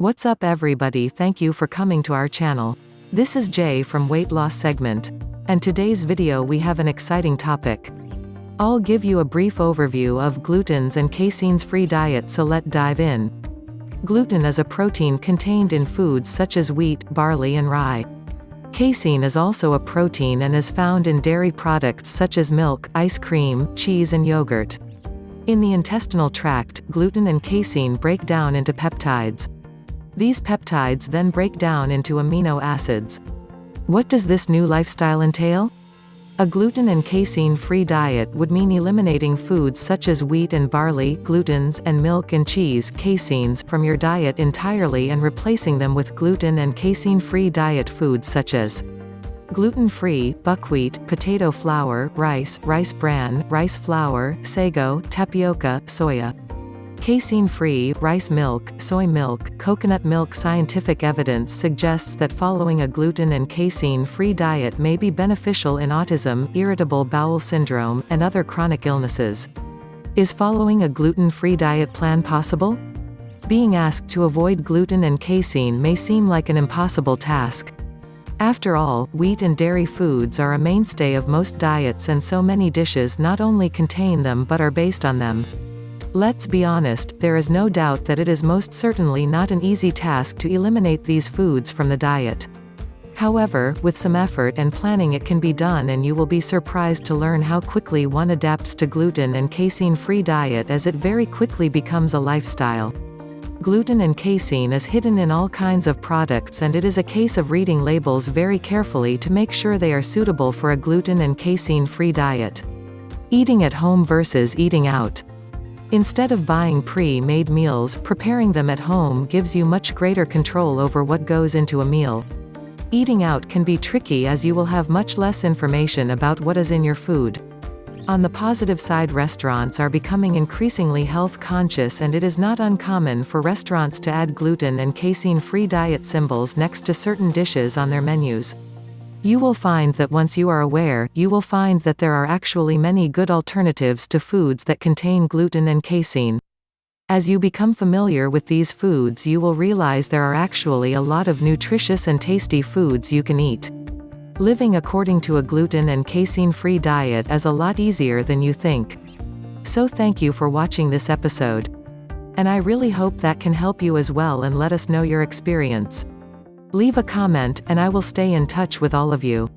What's up everybody, thank you for coming to our channel. This is Jay from Weight Loss segment. And today's video we have an exciting topic. I'll give you a brief overview of glutens and caseins free diet, so let's dive in. Gluten is a protein contained in foods such as wheat, barley and rye. Casein is also a protein and is found in dairy products such as milk, ice cream, cheese and yogurt. In the intestinal tract, gluten and casein break down into peptides. These peptides then break down into amino acids. What does this new lifestyle entail? A gluten and casein-free diet would mean eliminating foods such as wheat and barley, glutens, and milk and cheese, caseins, from your diet entirely and replacing them with gluten and casein-free diet foods such as gluten-free, buckwheat, potato flour, rice bran, rice flour, sago, tapioca, soya. Casein-free, rice milk, soy milk, coconut milk. Scientific evidence suggests that following a gluten and casein-free diet may be beneficial in autism, irritable bowel syndrome, and other chronic illnesses. Is following a gluten-free diet plan possible? Being asked to avoid gluten and casein may seem like an impossible task. After all, wheat and dairy foods are a mainstay of most diets, and so many dishes not only contain them but are based on them. Let's be honest, there is no doubt that it is most certainly not an easy task to eliminate these foods from the diet. However, with some effort and planning it can be done, and you will be surprised to learn how quickly one adapts to gluten and casein-free diet, as it very quickly becomes a lifestyle. Gluten and casein is hidden in all kinds of products, and it is a case of reading labels very carefully to make sure they are suitable for a gluten and casein-free diet. Eating at home versus eating out. Instead of buying pre-made meals, preparing them at home gives you much greater control over what goes into a meal. Eating out can be tricky, as you will have much less information about what is in your food. On the positive side, restaurants are becoming increasingly health conscious, and it is not uncommon for restaurants to add gluten and casein-free diet symbols next to certain dishes on their menus. You will find that once you are aware, you will find that there are actually many good alternatives to foods that contain gluten and casein. As you become familiar with these foods, you will realize there are actually a lot of nutritious and tasty foods you can eat. Living according to a gluten and casein-free diet is a lot easier than you think. So thank you for watching this episode. And I really hope that can help you as well, and let us know your experience. Leave a comment, and I will stay in touch with all of you.